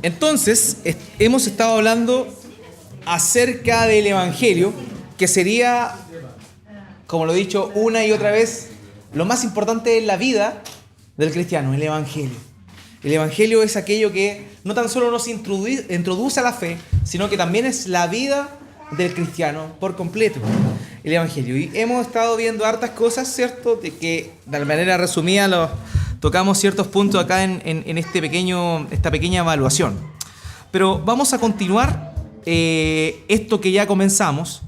Entonces, hemos estado hablando acerca del Evangelio, que sería, como lo he dicho una y otra vez, lo más importante en la vida del cristiano, el Evangelio. El Evangelio es aquello que no tan solo nos introduce a la fe, sino que también es la vida del cristiano por completo, el Evangelio. Y hemos estado viendo hartas cosas, ¿cierto? De que de manera resumida tocamos ciertos puntos acá en esta pequeña evaluación. Pero vamos a continuar esto que ya comenzamos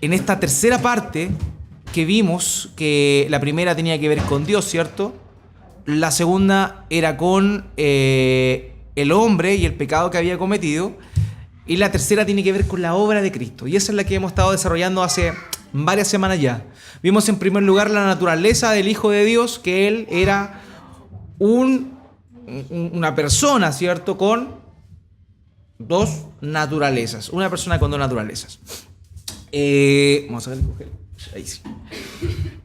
en esta tercera parte que vimos, que la primera tenía que ver con Dios, ¿cierto? La segunda era con el hombre y el pecado que había cometido. Y la tercera tiene que ver con la obra de Cristo. Y esa es la que hemos estado desarrollando hace varias semanas ya. Vimos en primer lugar la naturaleza del Hijo de Dios, que Él era una persona, ¿cierto? Con dos naturalezas. Una persona con dos naturalezas. Vamos a ver, ahí sí.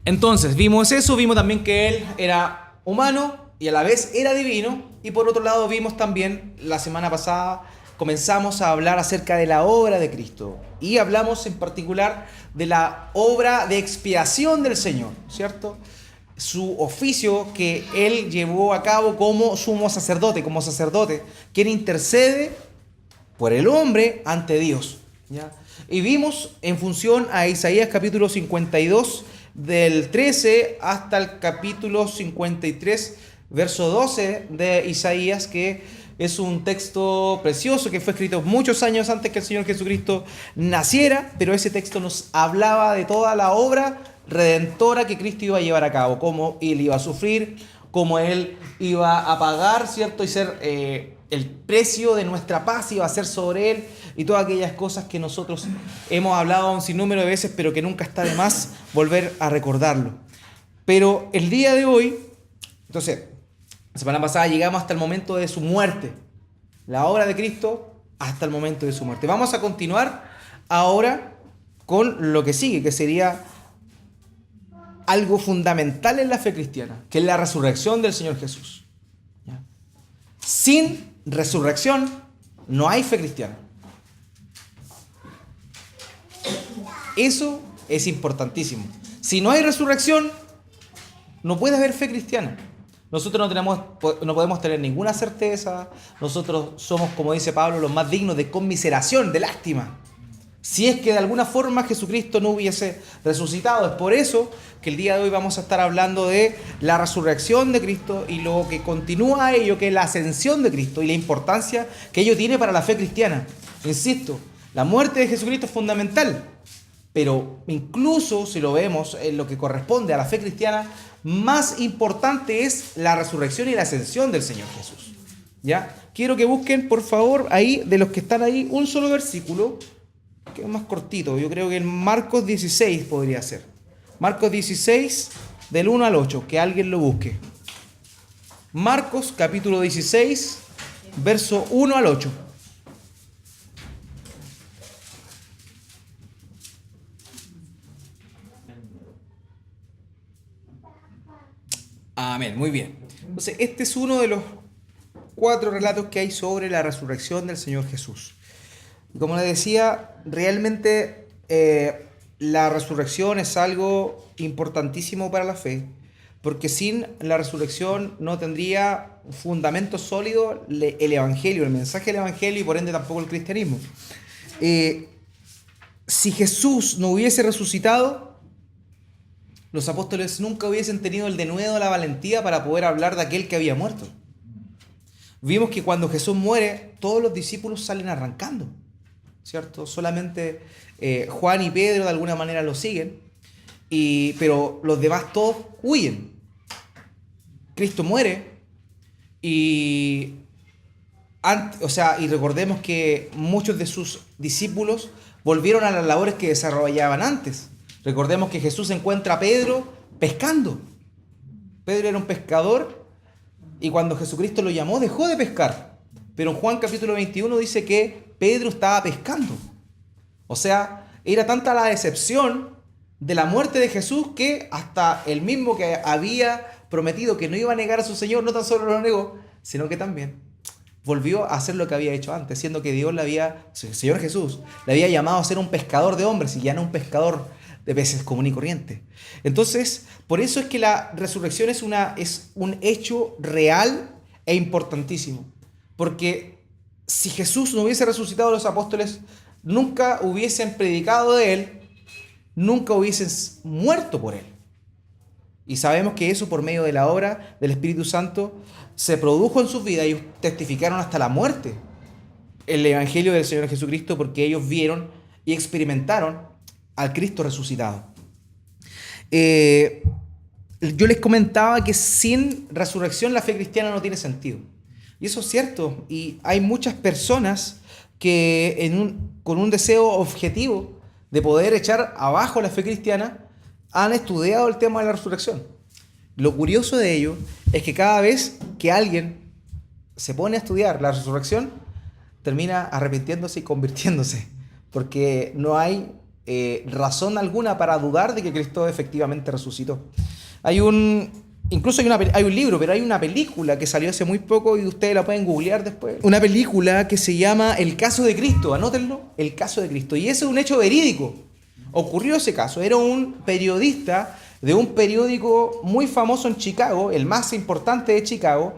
Entonces, vimos eso. Vimos también que Él era humano y a la vez era divino. Y por otro lado vimos también la semana pasada, comenzamos a hablar acerca de la obra de Cristo y hablamos en particular de la obra de expiación del Señor, ¿cierto? Su oficio que Él llevó a cabo como sumo sacerdote, quien intercede por el hombre ante Dios, ¿ya? Y vimos en función a Isaías capítulo 52, del 13 hasta el capítulo 53, verso 12 de Isaías, que es un texto precioso que fue escrito muchos años antes que el Señor Jesucristo naciera, pero ese texto nos hablaba de toda la obra redentora que Cristo iba a llevar a cabo, cómo Él iba a sufrir, cómo Él iba a pagar, ¿cierto? Y ser el precio de nuestra paz iba a ser sobre Él, y todas aquellas cosas que nosotros hemos hablado un sinnúmero de veces, pero que nunca está de más volver a recordarlo. Pero el día de hoy, entonces, la semana pasada llegamos hasta el momento de su muerte. La obra de Cristo hasta el momento de su muerte. Vamos a continuar ahora con lo que sigue, que sería algo fundamental en la fe cristiana, que es la resurrección del Señor Jesús. ¿Ya? Sin resurrección no hay fe cristiana. Eso es importantísimo. Si no hay resurrección, no puede haber fe cristiana. Nosotros no podemos tener ninguna certeza. Nosotros somos, como dice Pablo, los más dignos de conmiseración, de lástima, si es que de alguna forma Jesucristo no hubiese resucitado. Es por eso que el día de hoy vamos a estar hablando de la resurrección de Cristo y lo que continúa a ello, que es la ascensión de Cristo y la importancia que ello tiene para la fe cristiana. Insisto, la muerte de Jesucristo es fundamental, pero incluso si lo vemos en lo que corresponde a la fe cristiana, más importante es la resurrección y la ascensión del Señor Jesús. ¿Ya? Quiero que busquen, por favor, ahí, de los que están ahí, un solo versículo, que es más cortito. Yo creo que en Marcos 16 podría ser. Marcos 16, del 1 al 8, que alguien lo busque. Marcos, capítulo 16, verso 1 al 8. Amén, muy bien. Entonces, este es uno de los 4 relatos que hay sobre la resurrección del Señor Jesús. Y como les decía, realmente la resurrección es algo importantísimo para la fe, porque sin la resurrección no tendría un fundamento sólido el Evangelio, el mensaje del Evangelio, y por ende tampoco el cristianismo. Si Jesús no hubiese resucitado, los apóstoles nunca hubiesen tenido el denuedo, la valentía para poder hablar de aquel que había muerto. Vimos que cuando Jesús muere, todos los discípulos salen arrancando, ¿cierto? Solamente Juan y Pedro de alguna manera lo siguen, pero los demás todos huyen. Cristo muere y recordemos que muchos de sus discípulos volvieron a las labores que desarrollaban antes. Recordemos que Jesús encuentra a Pedro pescando. Pedro era un pescador y cuando Jesucristo lo llamó dejó de pescar. Pero en Juan capítulo 21 dice que Pedro estaba pescando. O sea, era tanta la decepción de la muerte de Jesús que hasta el mismo que había prometido que no iba a negar a su Señor, no tan solo lo negó, sino que también volvió a hacer lo que había hecho antes, siendo que Dios el Señor Jesús, le había llamado a ser un pescador de hombres y ya no un pescador de peces común y corriente. Entonces, por eso es que la resurrección es un hecho real e importantísimo. Porque si Jesús no hubiese resucitado, los apóstoles nunca hubiesen predicado de Él, nunca hubiesen muerto por Él. Y sabemos que eso por medio de la obra del Espíritu Santo se produjo en sus vidas. Ellos testificaron hasta la muerte el Evangelio del Señor Jesucristo porque ellos vieron y experimentaron al Cristo resucitado. Yo les comentaba que sin resurrección la fe cristiana no tiene sentido. Y eso es cierto. Y hay muchas personas que con un deseo objetivo de poder echar abajo la fe cristiana han estudiado el tema de la resurrección. Lo curioso de ello es que cada vez que alguien se pone a estudiar la resurrección, termina arrepintiéndose y convirtiéndose, porque no hay razón alguna para dudar de que Cristo efectivamente resucitó. Hay un libro, pero hay una película que salió hace muy poco y ustedes la pueden googlear después. Una película que se llama El caso de Cristo, anótenlo, El caso de Cristo. Y ese es un hecho verídico. Ocurrió ese caso. Era un periodista de un periódico muy famoso en Chicago, el más importante de Chicago,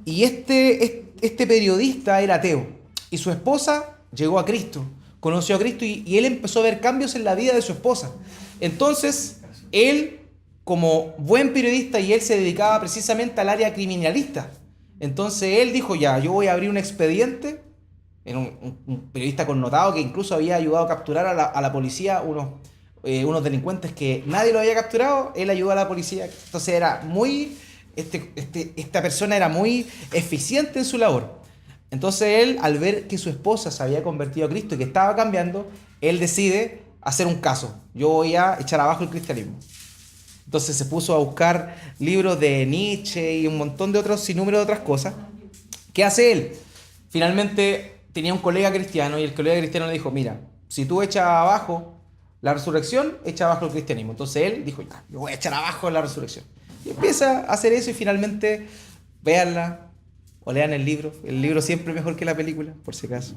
y este periodista era ateo. Y su esposa llegó a Cristo, conoció a Cristo y él empezó a ver cambios en la vida de su esposa. Entonces, él, como buen periodista, y él se dedicaba precisamente al área criminalista. Entonces él dijo, ya, yo voy a abrir un expediente. Era un periodista connotado que incluso había ayudado a capturar a la policía unos delincuentes que nadie lo había capturado. Él ayudó a la policía. Entonces era esta persona era muy eficiente en su labor. Entonces él, al ver que su esposa se había convertido a Cristo y que estaba cambiando, él decide hacer un caso. Yo voy a echar abajo el cristianismo. Entonces se puso a buscar libros de Nietzsche y un montón de otros, sinnúmero de otras cosas. ¿Qué hace él? Finalmente tenía un colega cristiano y el colega cristiano le dijo, mira, si tú echas abajo la resurrección, echa abajo el cristianismo. Entonces él dijo, ya, yo voy a echar abajo la resurrección. Y empieza a hacer eso y finalmente, véanla o lean el libro. El libro siempre es mejor que la película, por si acaso.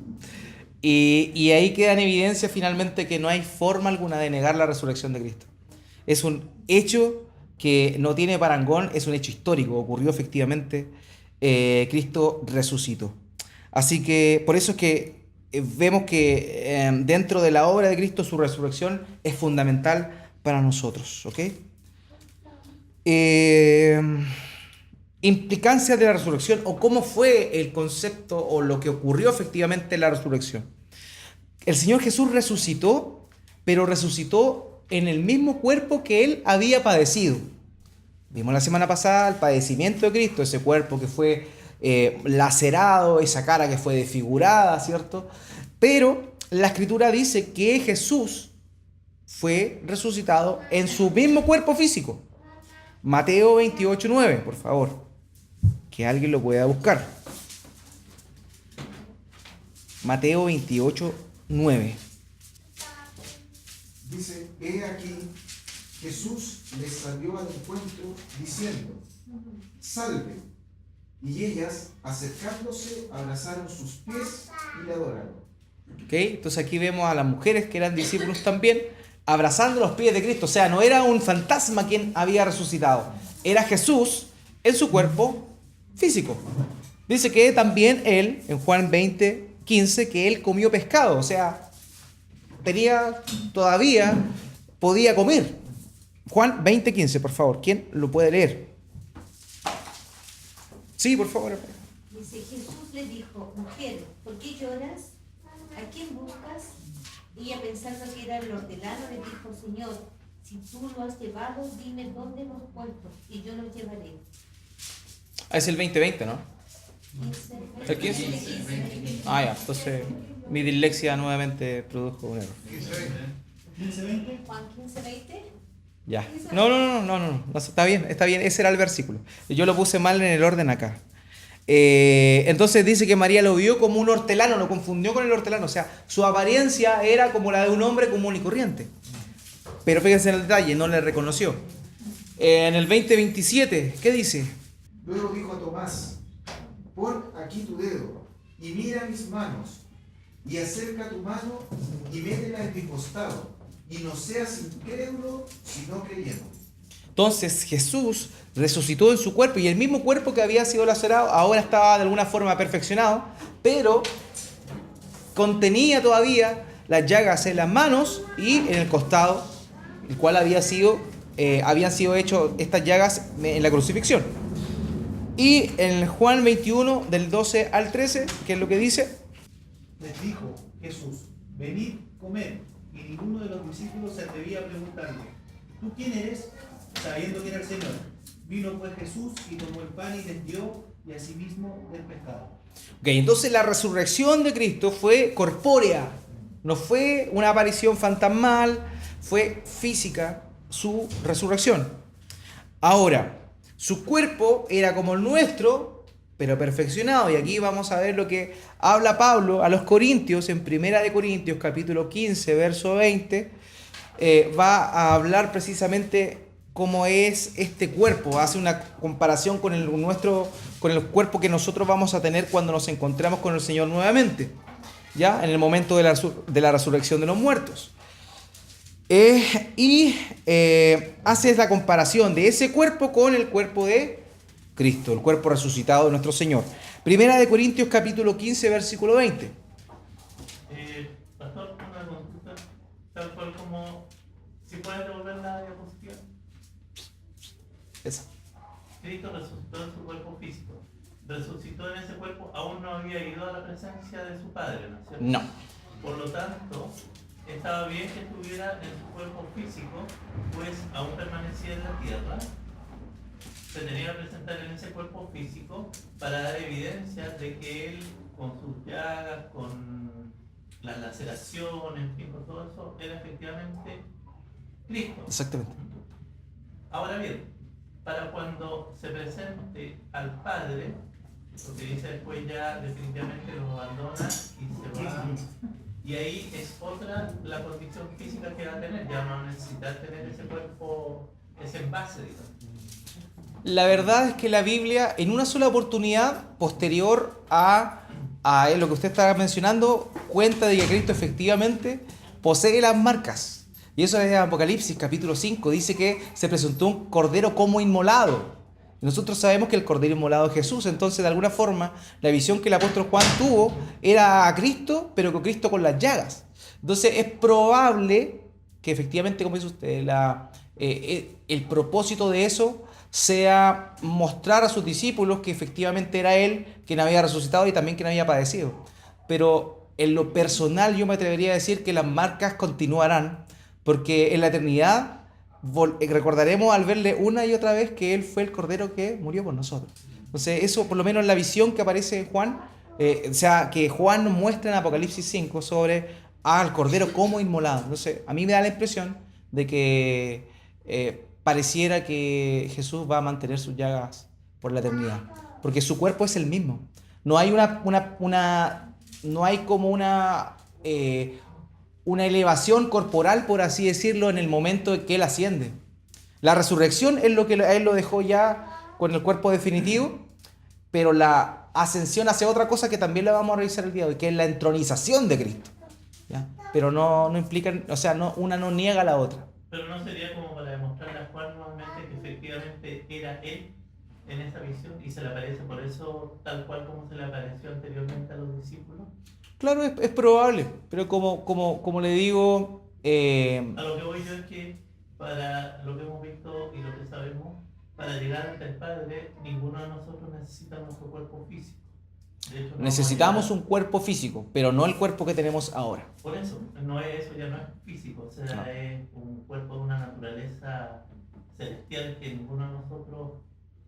Y ahí queda en evidencia finalmente que no hay forma alguna de negar la resurrección de Cristo. Es un hecho que no tiene parangón, es un hecho histórico, ocurrió efectivamente, Cristo resucitó. Así que por eso es que vemos que dentro de la obra de Cristo su resurrección es fundamental para nosotros, ¿ok? Implicancias de la resurrección o cómo fue el concepto o lo que ocurrió efectivamente en la resurrección. El Señor Jesús resucitó, pero resucitó en el mismo cuerpo que Él había padecido. Vimos la semana pasada el padecimiento de Cristo, ese cuerpo que fue lacerado, esa cara que fue desfigurada, ¿cierto? Pero la Escritura dice que Jesús fue resucitado en su mismo cuerpo físico. Mateo 28:9, por favor, que alguien lo pueda buscar. Mateo 28:9. Dice, he aquí, Jesús les salió al encuentro diciendo, salve. Y ellas, acercándose, abrazaron sus pies y le adoraron. ¿Okay? Entonces aquí vemos a las mujeres que eran discípulos también, abrazando los pies de Cristo. O sea, no era un fantasma quien había resucitado, era Jesús en su cuerpo físico. Dice que también él, en Juan 20:15, que él comió pescado. O sea, todavía podía comer. Juan 20:15, por favor. ¿Quién lo puede leer? Sí, por favor. Dice, Jesús le dijo, mujer, ¿por qué lloras? ¿A quién buscas? Y ella, pensando que era el hortelano, le dijo, Señor, si tú lo has llevado, dime dónde lo has puesto y yo lo llevaré. Es el 20:20, ¿no? 15. ¿El 15? Ah, ya. Entonces mi dislexia nuevamente produjo un error. Juan 15:20. Ya. No, está bien, ese era el versículo. Yo lo puse mal en el orden acá. Entonces dice que María lo vio como un hortelano, lo confundió con el hortelano, o sea, su apariencia era como la de un hombre común y corriente. Pero fíjense en el detalle, no le reconoció. En el 20:27, ¿qué dice? Luego dijo a Tomás, pon aquí tu dedo y mira mis manos, y acerca tu mano y métela en mi costado, y no seas incrédulo, sino creyendo. Entonces Jesús resucitó en su cuerpo y el mismo cuerpo que había sido lacerado ahora estaba de alguna forma perfeccionado, pero contenía todavía las llagas en las manos y en el costado, el cual habían sido hechas estas llagas en la crucifixión. Y en Juan 21, del 12 al 13, ¿qué es lo que dice? Les dijo Jesús: venid, comed. Y ninguno de los discípulos se atrevía a preguntarle: ¿tú quién eres? Sabiendo que era el Señor. Vino pues Jesús y tomó el pan y les dio, y asimismo del pescado. Ok, entonces la resurrección de Cristo fue corpórea, no fue una aparición fantasmal, fue física su resurrección. Ahora, su cuerpo era como el nuestro, pero perfeccionado. Y aquí vamos a ver lo que habla Pablo a los Corintios, en 1 Corintios capítulo 15, verso 20. Va a hablar precisamente cómo es este cuerpo. Hace una comparación con el nuestro, con el cuerpo que nosotros vamos a tener cuando nos encontramos con el Señor nuevamente, ya en el momento de la resurrección de los muertos. Hace la comparación de ese cuerpo con el cuerpo de Cristo, el cuerpo resucitado de nuestro Señor. 1 Corintios capítulo 15, versículo 20. Pastor, una consulta, tal cual como, si puedes devolver la diapositiva. Esa. Cristo resucitó en su cuerpo físico. Resucitó en ese cuerpo, aún no había ido a la presencia de su Padre, ¿no es cierto? No. Por lo tanto, estaba bien que estuviera en su cuerpo físico, pues aún permanecía en la tierra. Se tenía que presentar en ese cuerpo físico para dar evidencia de que él, con sus llagas, con las laceraciones, en fin, con todo eso, era efectivamente Cristo. Exactamente. Ahora bien, para cuando se presente al Padre, porque dice después ya definitivamente los abandona y se va, y ahí es otra la condición física que va a tener, ya no va a necesitar tener ese cuerpo, ese envase, digamos. La verdad es que la Biblia, en una sola oportunidad, posterior a lo que usted estaba mencionando, cuenta de que Cristo efectivamente posee las marcas. Y eso es en Apocalipsis capítulo 5, dice que se presentó un cordero como inmolado. Y nosotros sabemos que el cordero inmolado es Jesús, entonces de alguna forma la visión que el apóstol Juan tuvo era a Cristo, pero con Cristo con las llagas. Entonces es probable que efectivamente, como dice usted, el propósito de eso sea mostrar a sus discípulos que efectivamente era Él quien había resucitado y también quien había padecido. Pero en lo personal yo me atrevería a decir que las marcas continuarán, porque en la eternidad recordaremos al verle una y otra vez que Él fue el Cordero que murió por nosotros. Entonces eso por lo menos en la visión que aparece en Juan, o sea, que Juan nos muestra en Apocalipsis 5 sobre al Cordero como inmolado. Entonces a mí me da la impresión de que pareciera que Jesús va a mantener sus llagas por la eternidad, porque su cuerpo es el mismo. No hay no hay como una elevación corporal, por así decirlo, en el momento en que Él asciende. La resurrección es lo que a Él lo dejó ya con el cuerpo definitivo, pero la ascensión hace otra cosa que también la vamos a revisar el día de hoy, que es la entronización de Cristo, ¿ya? Pero no implica, o sea, una no niega a la otra. Pero no sería como para demostrarle a Juan nuevamente que efectivamente era él en esa visión y se le aparece por eso tal cual como se le apareció anteriormente a los discípulos. Claro, es probable, pero como le digo... A lo que voy yo es que para lo que hemos visto y lo que sabemos, para llegar ante el Padre, ninguno de nosotros necesita nuestro cuerpo físico. De hecho, no necesitamos un cuerpo físico, pero no el cuerpo que tenemos ahora. por eso, no es eso, ya no es físico, o sea, No. es un cuerpo de una naturaleza celestial que ninguno de nosotros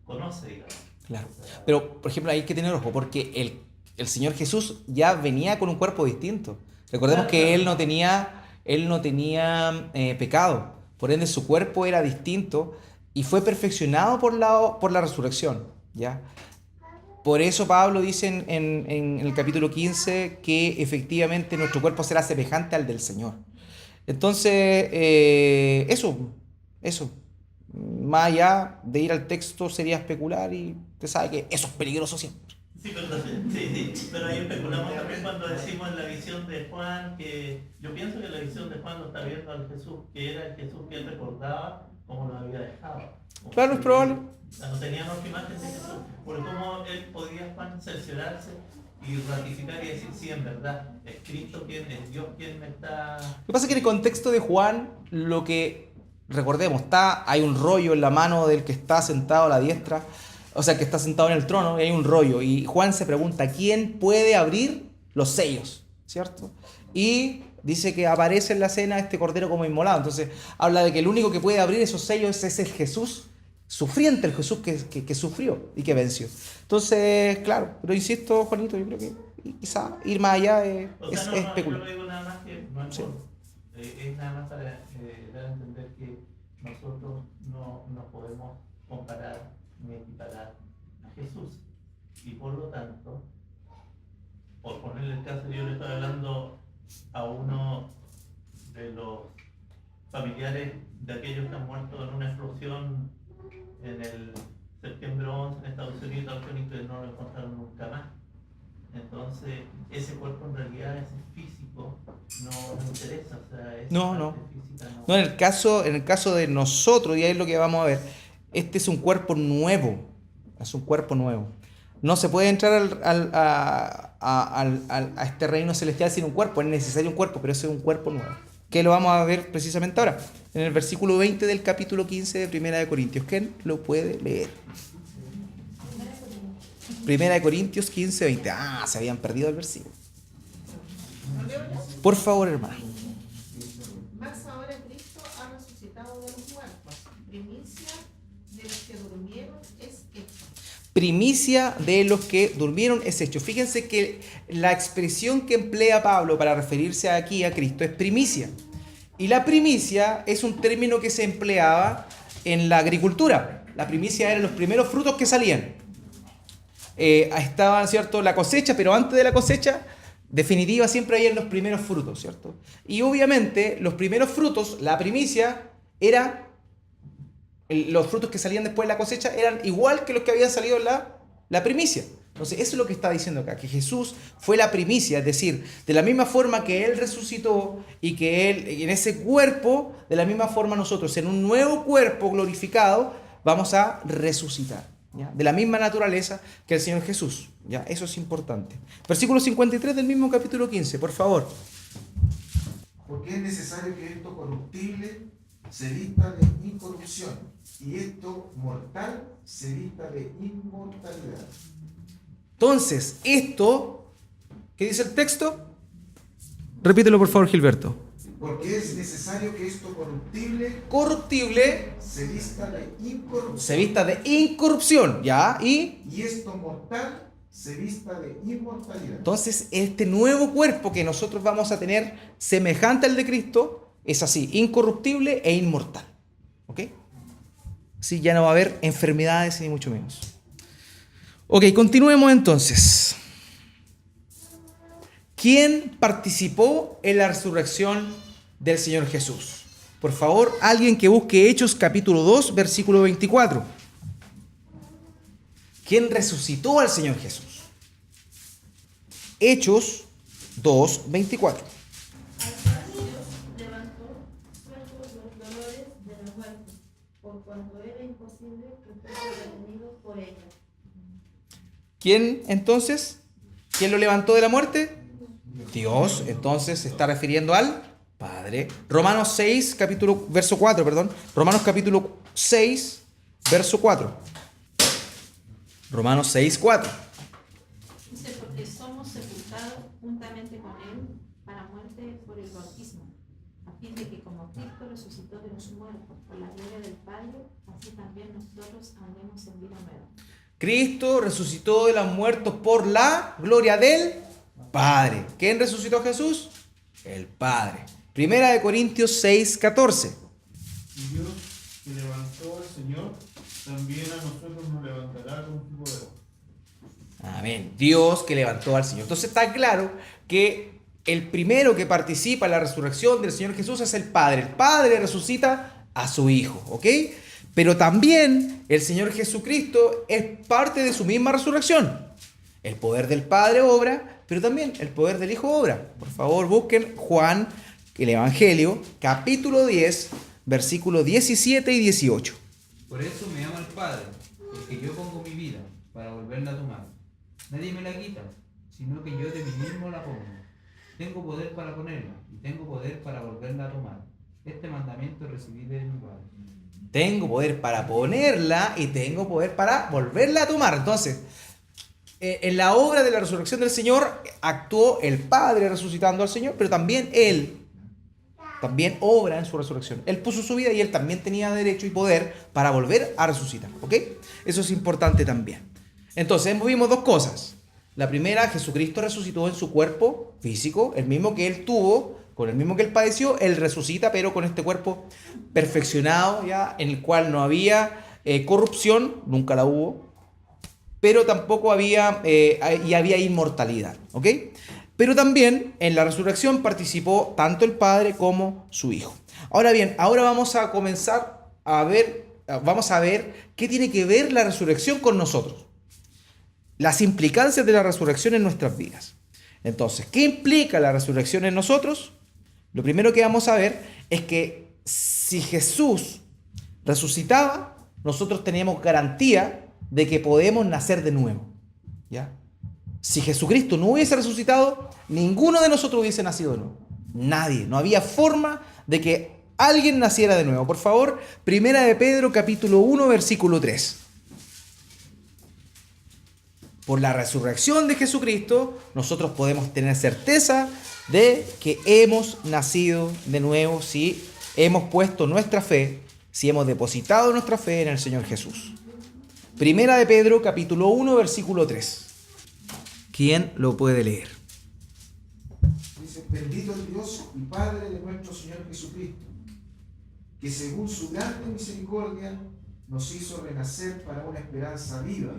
conoce, digamos. Claro. O sea, Pero, por ejemplo, hay que tener ojo, porque el Señor Jesús ya venía con un cuerpo distinto. Recordemos que Él no tenía pecado, por ende su cuerpo era distinto y fue perfeccionado por la resurrección, ¿ya? Por eso Pablo dice en el capítulo 15 que efectivamente nuestro cuerpo será semejante al del Señor. Entonces, eso. Más allá de ir al texto sería especular y usted sabe que eso es peligroso siempre. Sí, pero ahí especulamos también cuando decimos en la visión de Juan que yo pienso que la visión de Juan lo está viendo al Jesús, que era el Jesús que él recordaba como lo había dejado. Claro, es probable. O sea, no tenían otra imagen de Jesús, porque cómo él podía, Juan, cerciorarse y ratificar y decir, sí, en verdad, es Cristo quien, es Dios quien me está... Lo que pasa es que en el contexto de Juan, lo que recordemos, hay un rollo en la mano del que está sentado a la diestra, o sea, que está sentado en el trono, y hay un rollo. Y Juan se pregunta, ¿quién puede abrir los sellos? ¿Cierto? Y dice que aparece en la cena este cordero como inmolado. Entonces, habla de que el único que puede abrir esos sellos es el Jesús sufriente, el Jesús que sufrió y que venció. Entonces, claro, pero insisto, Juanito, yo creo que quizá ir más allá es yo especular. no digo nada más que no es Sí. es nada más para dar a entender que nosotros no podemos comparar ni equiparar a Jesús. Y por lo tanto, por ponerle el caso, yo le estoy hablando a uno de los familiares de aquellos que han muerto en una explosión en el septiembre 11 en Estados Unidos, que no lo encontraron nunca más. Entonces, ese cuerpo en realidad, ese físico, no interesa. O sea, esa No. parte física No, en el caso de nosotros, y ahí es lo que vamos a ver, este es un cuerpo nuevo. Es un cuerpo nuevo. No se puede entrar a este reino celestial sin un cuerpo. Es necesario un cuerpo, pero ese es un cuerpo nuevo. Que lo vamos a ver precisamente ahora. En el versículo 20 del capítulo 15 de 1 de Corintios. ¿Quién lo puede leer? 1 de Corintios 15, 20. Ah, se habían perdido el versículo. Por favor, hermano. Mas ahora Cristo ha resucitado de los muertos. Primicia de los que durmieron es hecho. Primicia de los que durmieron es hecho. Fíjense que la expresión que emplea Pablo para referirse aquí a Cristo es primicia. Y la primicia es un término que se empleaba en la agricultura. La primicia eran los primeros frutos que salían. Estaban, ¿cierto?, la cosecha, pero antes de la cosecha definitiva siempre hay en los primeros frutos, ¿cierto? Y obviamente los primeros frutos, la primicia, era los frutos que salían después de la cosecha eran igual que los que habían salido en la primicia. Entonces eso es lo que está diciendo acá, que Jesús fue la primicia, es decir, de la misma forma que Él resucitó y que Él, en ese cuerpo, de la misma forma nosotros, en un nuevo cuerpo glorificado, vamos a resucitar, ¿ya? De la misma naturaleza que el Señor Jesús, ¿ya? Eso es importante. Versículo 53 del mismo capítulo 15, por favor. Porque es necesario que esto corruptible se vista de incorrupción y esto mortal se vista de inmortalidad. Entonces, esto, ¿qué dice el texto? Repítelo por favor, Gilberto. Porque es necesario que esto Corruptible se vista de incorrupción se vista de incorrupción, ¿ya? Y esto mortal se vista de inmortalidad. entonces este nuevo cuerpo que nosotros vamos a tener semejante al de Cristo es así, incorruptible e inmortal. ¿Ok? Así ya no va a haber enfermedades ni mucho menos. Ok, continuemos entonces. ¿Quién participó en la resurrección del Señor Jesús? Por favor, alguien que busque Hechos capítulo 2, versículo 24. ¿Quién resucitó al Señor Jesús? Hechos 2, 24. Dios levantó sueltos los dolores de los muertos, por cuanto era imposible que fuese retenido por ella. ¿Quién entonces? ¿Quién lo levantó de la muerte? Dios. Entonces se está refiriendo al Padre. Romanos 6, verso 4, perdón. Romanos capítulo 6, verso 4. Romanos 6, 4. Dice, porque somos sepultados juntamente con Él para muerte por el bautismo, a fin de que como Cristo resucitó de los muertos por la gloria del Padre, así también nosotros andemos en vida nueva. Cristo resucitó de los muertos por la gloria del Padre. ¿Quién resucitó a Jesús? El Padre. Primera de Corintios 6, 14. Y Dios que levantó al Señor, también a nosotros nos levantará con su poder. Amén. Dios que levantó al Señor. Entonces está claro que el primero que participa en la resurrección del Señor Jesús es el Padre. El Padre resucita a su Hijo, ¿ok? Pero también el Señor Jesucristo es parte de su misma resurrección. El poder del Padre obra, pero también el poder del Hijo obra. Por favor, busquen Juan, el Evangelio, capítulo 10, versículos 17 y 18. Por eso me ama el Padre, porque yo pongo mi vida para volverla a tomar. Nadie me la quita, sino que yo de mí mismo la pongo. Tengo poder para ponerla y tengo poder para volverla a tomar. Este mandamiento recibí de mi Padre. Tengo poder para ponerla y tengo poder para volverla a tomar. Entonces, en la obra de la resurrección del Señor actuó el Padre resucitando al Señor, pero también Él también obra en su resurrección. Él puso su vida y Él también tenía derecho y poder para volver a resucitar. ¿Ok? Eso es importante también. Entonces, vimos dos cosas. La primera, Jesucristo resucitó en su cuerpo físico, el mismo que Él tuvo, con el mismo que Él padeció. Él resucita, pero con este cuerpo perfeccionado, ya, en el cual no había corrupción, nunca la hubo, pero tampoco había, y había inmortalidad. ¿Ok? Pero también en la resurrección participó tanto el Padre como su Hijo. Ahora bien, ahora vamos a comenzar a ver qué tiene que ver la resurrección con nosotros. Las implicancias de la resurrección en nuestras vidas. Entonces, ¿qué implica la resurrección en nosotros? Lo primero que vamos a ver es que si Jesús resucitaba, nosotros teníamos garantía de que podemos nacer de nuevo. ¿Ya? Si Jesucristo no hubiese resucitado, ninguno de nosotros hubiese nacido de nuevo. Nadie. No había forma de que alguien naciera de nuevo. Por favor, Primera de Pedro, capítulo 1, versículo 3. Por la resurrección de Jesucristo, nosotros podemos tener certeza de que hemos nacido de nuevo si hemos puesto nuestra fe, si hemos depositado nuestra fe en el Señor Jesús. Primera de Pedro, capítulo 1, versículo 3. ¿Quién lo puede leer? Dice, bendito el Dios y Padre de nuestro Señor Jesucristo, que según su grande misericordia nos hizo renacer para una esperanza viva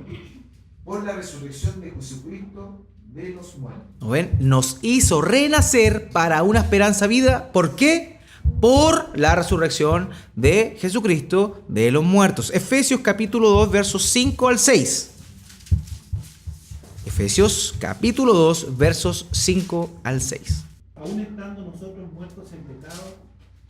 por la resurrección de Jesucristo de los muertos. ¿No ven? Nos hizo renacer para una esperanza viva. ¿Por qué? Por la resurrección de Jesucristo de los muertos. Efesios capítulo 2, versos 5 al 6. Efesios capítulo 2, versos 5 al 6. Aún estando nosotros muertos en pecado,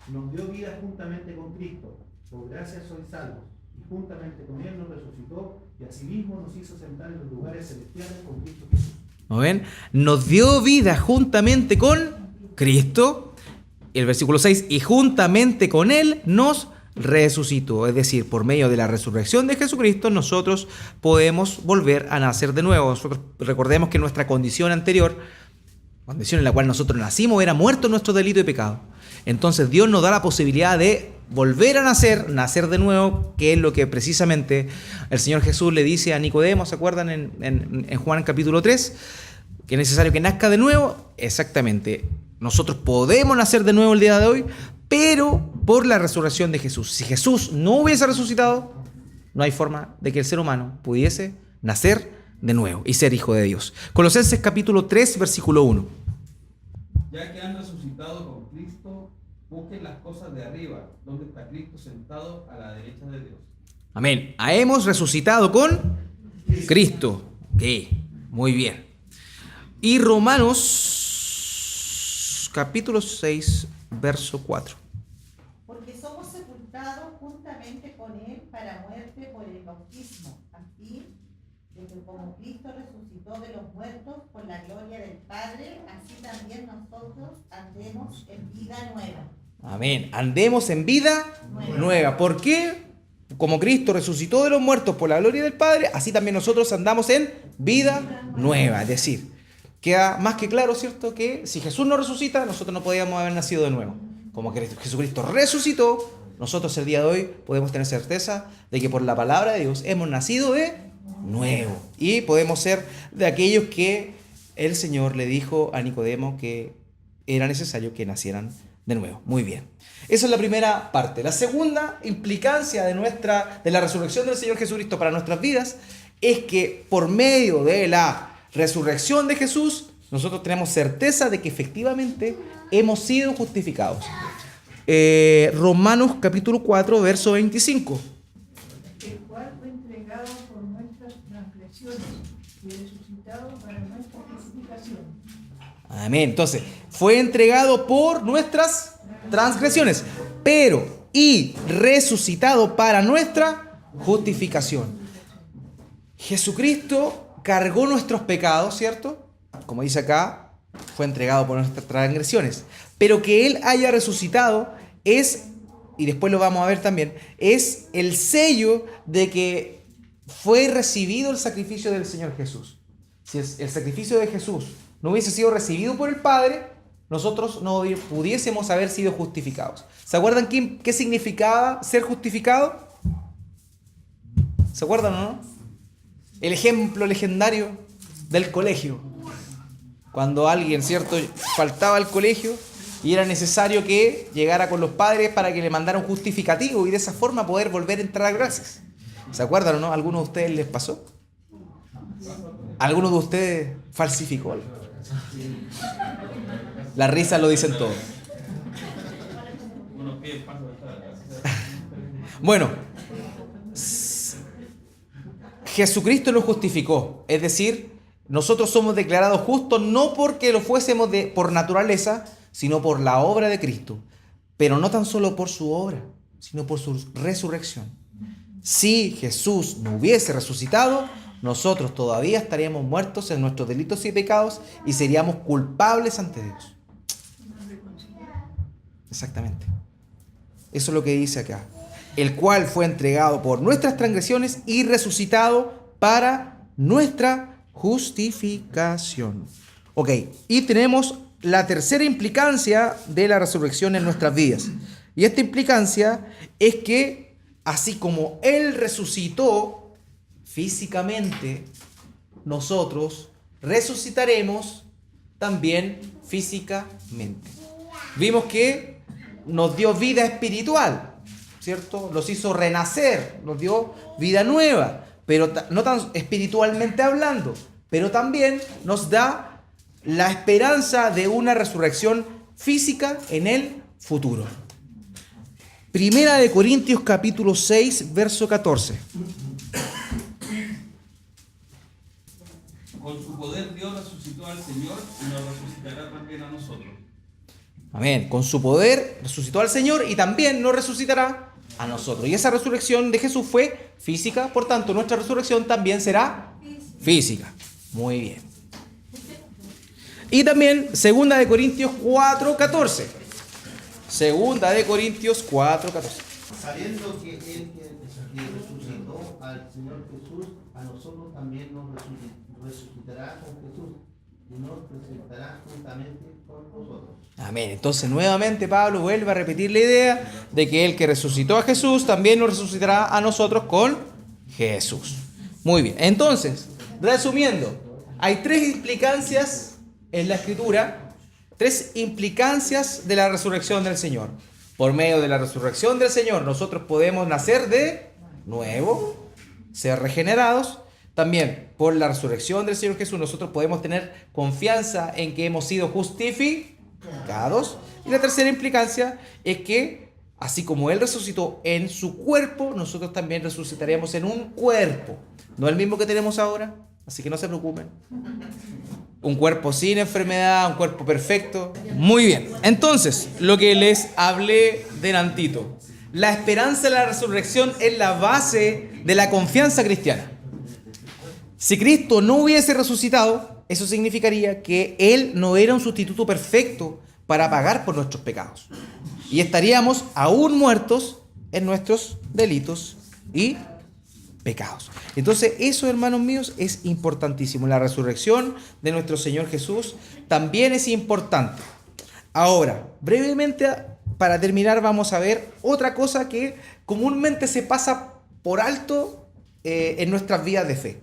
nos dio vida juntamente con Cristo. Por gracia sois salvos. Y juntamente con Él nos resucitó y asimismo nos hizo sentar en los lugares celestiales con Cristo Jesús. ¿No ven? Nos dio vida juntamente con Cristo. El versículo 6, y juntamente con Él nos resucitó. Es decir, por medio de la resurrección de Jesucristo, nosotros podemos volver a nacer de nuevo. Nosotros recordemos que nuestra condición anterior, condición en la cual nosotros nacimos, era muerto en nuestro delito y pecado. Entonces Dios nos da la posibilidad de volver a nacer de nuevo, que es lo que precisamente el Señor Jesús le dice a Nicodemo, ¿se acuerdan? En Juan capítulo 3, que es necesario que nazca de nuevo. Exactamente, nosotros podemos nacer de nuevo el día de hoy, pero por la resurrección de Jesús. Si Jesús no hubiese resucitado, no hay forma de que el ser humano pudiese nacer de nuevo y ser hijo de Dios. Colosenses capítulo 3, versículo 1. Ya que han resucitado con Cristo, busquen las cosas de arriba, donde está Cristo sentado a la derecha de Dios. Amén. Hemos resucitado con Cristo. Ok, muy bien. Y Romanos capítulo 6, verso 4. Porque somos sepultados juntamente con Él para muerte por el bautismo, a fin de que como Cristo resucitó de los muertos por la gloria del Padre, así también nosotros andemos en vida nueva. Amén. Andemos en vida nueva. ¿Por qué? Como Cristo resucitó de los muertos por la gloria del Padre, así también nosotros andamos en vida nueva. Es decir, queda más que claro, ¿cierto? Que si Jesús no resucita, nosotros no podíamos haber nacido de nuevo. Como que Jesucristo resucitó, nosotros el día de hoy podemos tener certeza de que por la palabra de Dios hemos nacido de nuevo. Y podemos ser de aquellos que el Señor le dijo a Nicodemo que era necesario que nacieran de nuevo. Muy bien. Esa es la primera parte. La segunda implicancia de la resurrección del Señor Jesucristo para nuestras vidas es que por medio de la resurrección de Jesús, nosotros tenemos certeza de que efectivamente hemos sido justificados. Romanos capítulo 4, verso 25. El cual fue entregado por nuestras transgresiones y resucitado Amén. Entonces, fue entregado por nuestras transgresiones, pero y resucitado para nuestra justificación. Jesucristo cargó nuestros pecados, ¿cierto? Como dice acá, fue entregado por nuestras transgresiones. Pero que Él haya resucitado es, y después lo vamos a ver también, es el sello de que fue recibido el sacrificio del Señor Jesús. Si el sacrificio de Jesús no hubiese sido recibido por el Padre, nosotros no pudiésemos haber sido justificados. ¿Se acuerdan qué significaba ser justificado? ¿Se acuerdan o no? El ejemplo legendario del colegio. Cuando alguien, ¿cierto?, faltaba al colegio y era necesario que llegara con los padres para que le mandara un justificativo y de esa forma poder volver a entrar a clases. ¿Se acuerdan o no? ¿A alguno de ustedes les pasó? ¿Alguno de ustedes falsificó algo? Las risas lo dicen todo. Bueno, Jesucristo nos justificó, es decir, nosotros somos declarados justos no porque lo fuésemos por naturaleza, sino por la obra de Cristo, pero no tan solo por su obra, sino por su resurrección. Si Jesús no hubiese resucitado, nosotros todavía estaríamos muertos en nuestros delitos y pecados y seríamos culpables ante Dios. Exactamente. Eso es lo que dice acá. El cual fue entregado por nuestras transgresiones y resucitado para nuestra justificación. Ok, y tenemos la tercera implicancia de la resurrección en nuestras vidas. Y esta implicancia es que, así como Él resucitó físicamente, nosotros resucitaremos también físicamente. Vimos que nos dio vida espiritual, ¿cierto? Los hizo renacer, nos dio vida nueva, pero no tan espiritualmente hablando, pero también nos da la esperanza de una resurrección física en el futuro. Primera de Corintios capítulo 6, verso 14. Con su poder Dios resucitó al Señor y nos resucitará también a nosotros. Amén. Con su poder resucitó al Señor y también nos resucitará a nosotros. Y esa resurrección de Jesús fue física, por tanto nuestra resurrección también será física. Muy bien. Y también segunda de Corintios 4:14. Segunda de Corintios 4:14. Sabiendo que Él que resucitó al Señor Jesús, a nosotros también nos resucitará con Jesús y nos presentará juntamente con nosotros. Amén. Entonces nuevamente Pablo vuelve a repetir la idea de que el que resucitó a Jesús también nos resucitará a nosotros con Jesús. Muy bien. Entonces, resumiendo, hay tres implicancias en la Escritura, tres implicancias de la resurrección del Señor. Por medio de la resurrección del Señor nosotros podemos nacer de nuevo, ser regenerados. También por la resurrección del Señor Jesús nosotros podemos tener confianza en que hemos sido justificados. Y la tercera implicancia es que así como Él resucitó en su cuerpo, nosotros también resucitaremos en un cuerpo. No el mismo que tenemos ahora, así que no se preocupen. Un cuerpo sin enfermedad, un cuerpo perfecto. Muy bien. Entonces, lo que les hablé delantito. La esperanza de la resurrección es la base de la confianza cristiana. Si Cristo no hubiese resucitado, eso significaría que Él no era un sustituto perfecto para pagar por nuestros pecados. Y estaríamos aún muertos en nuestros delitos y pecados. Entonces, eso, hermanos míos, es importantísimo. La resurrección de nuestro Señor Jesús también es importante. Ahora, brevemente, para terminar, vamos a ver otra cosa que comúnmente se pasa por alto en nuestras vidas de fe.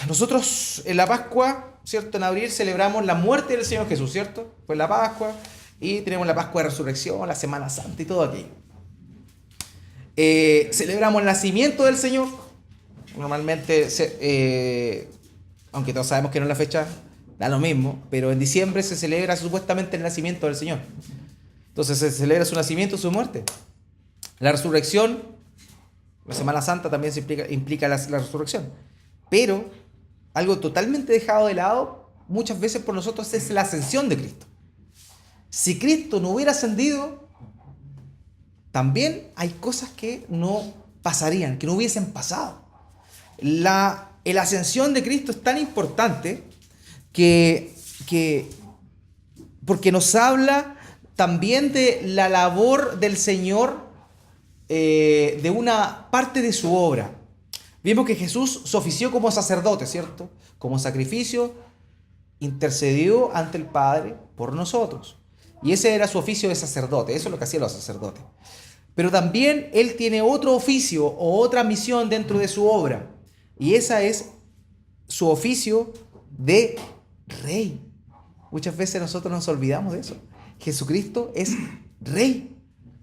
Nosotros en la Pascua, ¿cierto? En abril celebramos la muerte del Señor Jesús, ¿cierto? Pues la Pascua, y tenemos la Pascua de Resurrección, la Semana Santa y todo aquello. Celebramos el nacimiento del Señor. Normalmente, aunque todos sabemos que no es la fecha, da lo mismo, pero en diciembre se celebra supuestamente el nacimiento del Señor. Entonces se celebra su nacimiento y su muerte. La resurrección, la Semana Santa también implica la resurrección. Pero algo totalmente dejado de lado muchas veces por nosotros es la ascensión de Cristo. Si Cristo no hubiera ascendido, también hay cosas que no pasarían, que no hubiesen pasado. La ascensión de Cristo es tan importante que porque nos habla también de la labor del Señor, de una parte de su obra. Vimos que Jesús se ofició como sacerdote, ¿cierto? Como sacrificio, intercedió ante el Padre por nosotros. Y ese era su oficio de sacerdote, eso es lo que hacían los sacerdotes. Pero también Él tiene otro oficio o otra misión dentro de su obra. Y esa es su oficio de rey. Muchas veces nosotros nos olvidamos de eso. Jesucristo es rey.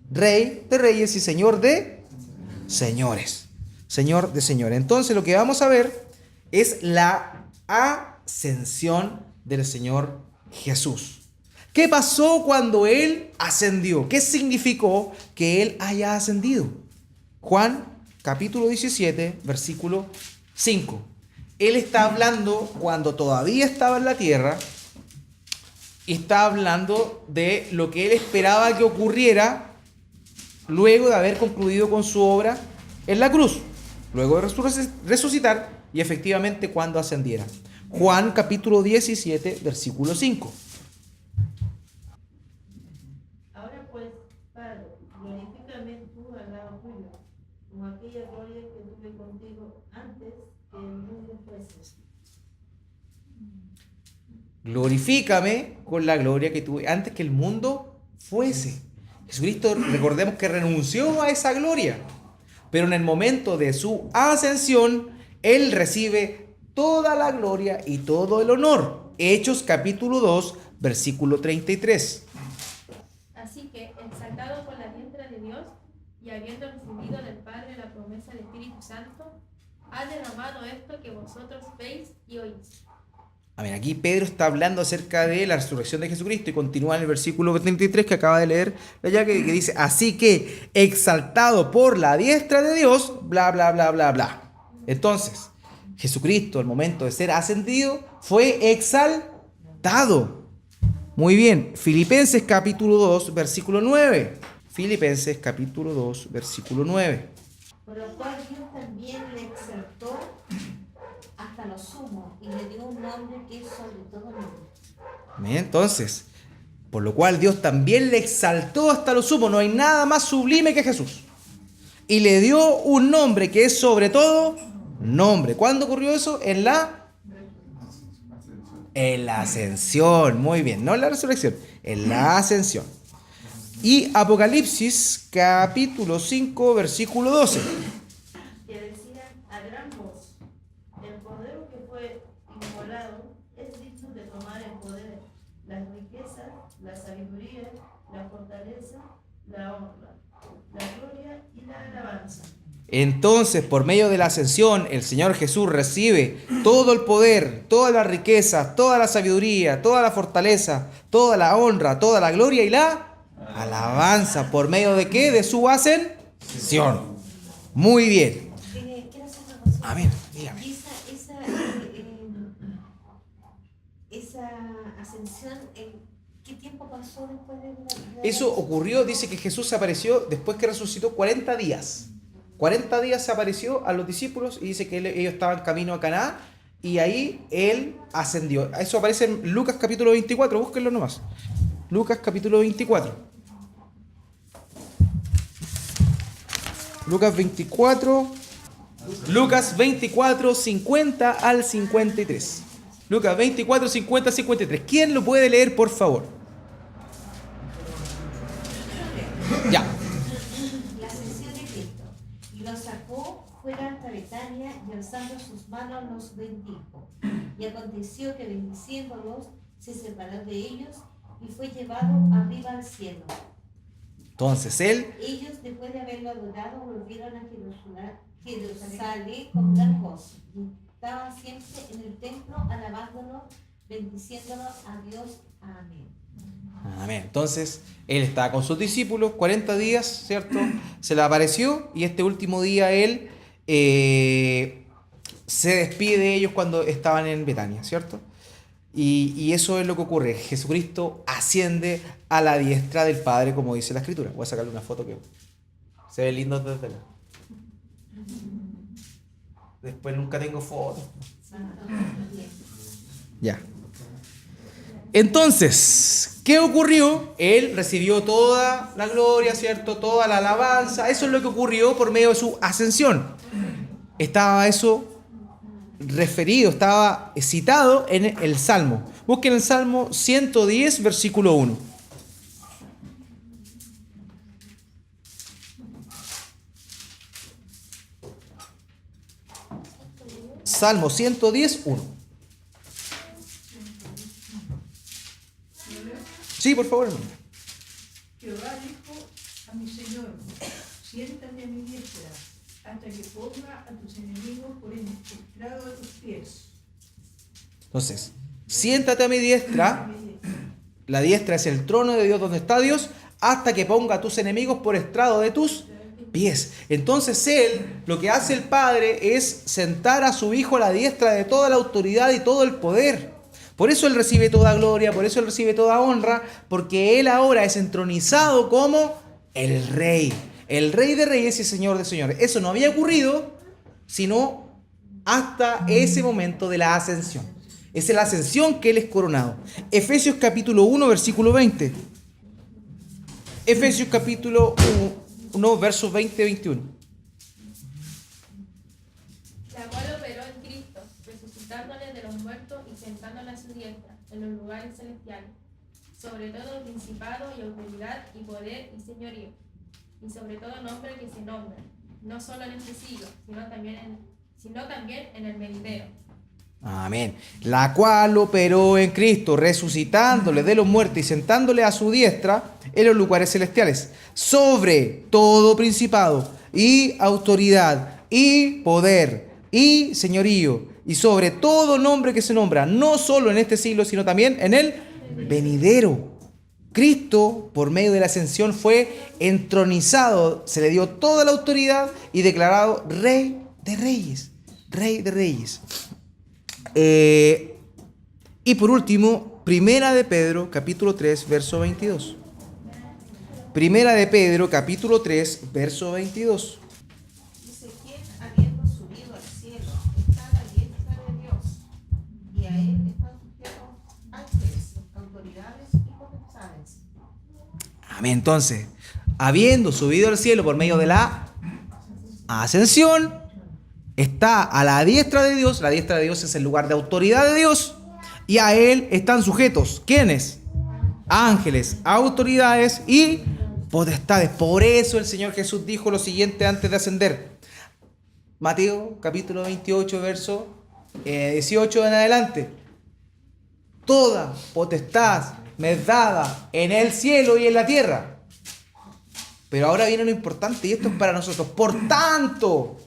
Rey de reyes y Señor de señores. Señor de señores. Entonces lo que vamos a ver es la ascensión del Señor Jesús. ¿Qué pasó cuando Él ascendió? ¿Qué significó que Él haya ascendido? Juan capítulo 17, versículo 5. Él está hablando cuando todavía estaba en la tierra y está hablando de lo que Él esperaba que ocurriera luego de haber concluido con su obra en la cruz, luego de resucitar y efectivamente cuando ascendiera. Juan capítulo 17, versículo 5. Ahora pues, Padre, glorifícame tú al lado tuyo, como aquella gloria que tuve contigo antes que el mundo fuese. Glorifícame con la gloria que tuve antes que el mundo fuese. Jesucristo, recordemos que renunció a esa gloria, pero en el momento de su ascensión, Él recibe toda la gloria y todo el honor. Hechos capítulo 2, versículo 33. Así que, exaltado por la diestra de Dios y habiendo recibido del Padre la promesa del Espíritu Santo, ha derramado esto que vosotros veis y oís. Amén. Aquí Pedro está hablando acerca de la resurrección de Jesucristo y continúa en el versículo 33 que acaba de leer allá, que dice, así que exaltado por la diestra de Dios, bla, bla, bla, bla, bla. Entonces, Jesucristo, al momento de ser ascendido, fue exaltado. Muy bien. Filipenses capítulo 2, versículo 9. Filipenses capítulo 2, versículo 9. Por lo cual Dios también le exaltó hasta lo sumo y le dio un nombre que es sobre todo nombre. Amén. Entonces, por lo cual Dios también le exaltó hasta lo sumo. No hay nada más sublime que Jesús. Y le dio un nombre que es sobre todo nombre. ¿Cuándo ocurrió eso? En la ascensión. Muy bien. No en la resurrección. En la ascensión. Y Apocalipsis capítulo 5, versículo 12. Que decían a gran voz, el cordero que fue inmolado es digno de tomar el poder, las riquezas, la sabiduría, la fortaleza, la honra, la gloria y la alabanza. Entonces, por medio de la ascensión, el Señor Jesús recibe todo el poder, toda la riqueza, toda la sabiduría, toda la fortaleza, toda la honra, toda la gloria y la alabanza. ¿Por medio de qué? De su ascensión. Muy bien. Quiero hacer una cosa. Amén. Dígame. Y esa ascensión, ¿qué tiempo pasó después de la Eso ocurrió, dice que Jesús se apareció después que resucitó 40 días. 40 días se apareció a los discípulos y dice que ellos estaban camino a Caná y ahí Él ascendió. Eso aparece en Lucas capítulo 24, búsquenlo nomás. Lucas capítulo 24. Lucas 24, 50 al 53. Lucas 24, 50 al 53. ¿Quién lo puede leer, por favor? Ya. La ascensión de Cristo. Y los sacó fuera hasta Betania y alzando sus manos los bendijo. Y aconteció que bendiciéndolos se separó de ellos y fue llevado arriba al cielo. Entonces Él, Ellos, después de haberlo adorado, volvieron a Jerusalén con gran gozo. Y estaban siempre en el templo, alabándolo, bendiciéndolo a Dios. Amén. amén. Entonces Él estaba con sus discípulos 40 días, ¿cierto? Se le apareció y este último día Él se despide de ellos cuando estaban en Betania, ¿cierto? Y eso es lo que ocurre. Jesucristo asciende a la diestra del Padre, como dice la Escritura. Voy a sacarle una foto que se ve lindo desde la... Después nunca tengo fotos. Ya. Entonces, ¿qué ocurrió? Él recibió toda la gloria, ¿cierto? Toda la alabanza. Eso es lo que ocurrió por medio de su ascensión. Estaba eso referido, estaba citado en el Salmo. Busquen el Salmo 110, versículo 1. Salmo 110, 1. Sí, por favor, hermano. Jehová dijo a mi Señor, siéntate a mi diestra, hasta que ponga a tus enemigos por el estrado de tus pies. Entonces, siéntate a mi diestra. La diestra es el trono de Dios donde está Dios, hasta que ponga a tus enemigos por estrado de tus pies. Entonces Él, lo que hace el Padre es sentar a su Hijo a la diestra de toda la autoridad y todo el poder. Por eso Él recibe toda gloria, por eso Él recibe toda honra, porque Él ahora es entronizado como el Rey de reyes y Señor de señores. Eso no había ocurrido sino hasta ese momento de la ascensión. Es en la ascensión que Él es coronado. Efesios capítulo 1, versículo 20. Efesios capítulo 1, versos 20 y 21. La cual operó en Cristo, resucitándole de los muertos y sentándole a su diestra, en los lugares celestiales, sobre todo principado y autoridad y poder y señorío, y sobre todo nombre que se nombra, no solo en este siglo, sino también en el venidero. Amén. La cual operó en Cristo, resucitándole de los muertos y sentándole a su diestra en los lugares celestiales, sobre todo principado y autoridad y poder y señorío, y sobre todo nombre que se nombra, no solo en este siglo, sino también en el venidero. Cristo, por medio de la ascensión, fue entronizado, se le dio toda la autoridad y declarado Rey de Reyes. Rey de Reyes. Y por último, Primera de Pedro, capítulo 3, verso 22. Primera de Pedro, capítulo 3, verso 22. Dice, ¿quién habiendo subido al cielo está a la diestra de Dios? Y a él están sujetos ángeles, autoridades y potestades. Amén. Entonces, habiendo subido al cielo por medio de la ascensión, está a la diestra de Dios. La diestra de Dios es el lugar de autoridad de Dios. Y a Él están sujetos. ¿Quiénes? Ángeles, autoridades y potestades. Por eso el Señor Jesús dijo lo siguiente antes de ascender. Mateo capítulo 28, verso 18 en adelante. Toda potestad me es dada en el cielo y en la tierra. Pero ahora viene lo importante y esto es para nosotros. Por tanto,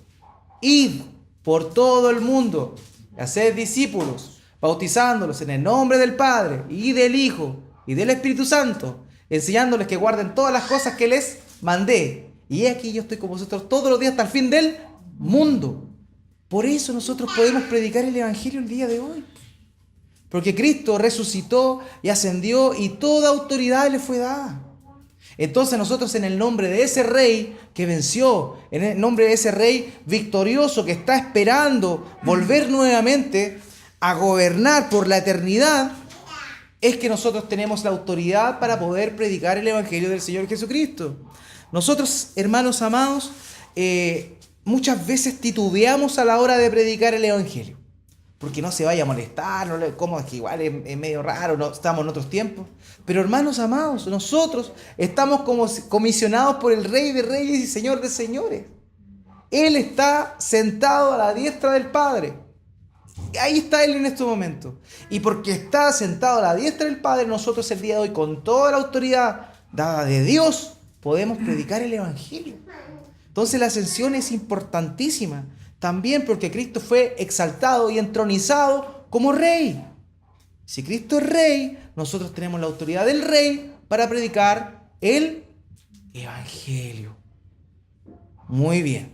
id por todo el mundo, haced discípulos, bautizándolos en el nombre del Padre y del Hijo y del Espíritu Santo, enseñándoles que guarden todas las cosas que les mandé. Y aquí yo estoy con vosotros todos los días hasta el fin del mundo. Por eso nosotros podemos predicar el Evangelio el día de hoy. Porque Cristo resucitó y ascendió y toda autoridad le fue dada. Entonces nosotros en el nombre de ese Rey que venció, en el nombre de ese Rey victorioso que está esperando volver nuevamente a gobernar por la eternidad, es que nosotros tenemos la autoridad para poder predicar el Evangelio del Señor Jesucristo. Nosotros, hermanos amados, muchas veces titubeamos a la hora de predicar el Evangelio. Porque no se vaya a molestar, como es que igual es medio raro, no, estamos en otros tiempos. Pero hermanos amados, nosotros estamos como comisionados por el Rey de Reyes y Señor de Señores. Él está sentado a la diestra del Padre. Ahí está Él en este momento. Y porque está sentado a la diestra del Padre, nosotros el día de hoy, con toda la autoridad dada de Dios, podemos predicar el Evangelio. Entonces la ascensión es importantísima. También porque Cristo fue exaltado y entronizado como Rey. Si Cristo es Rey, nosotros tenemos la autoridad del Rey para predicar el Evangelio. Muy bien.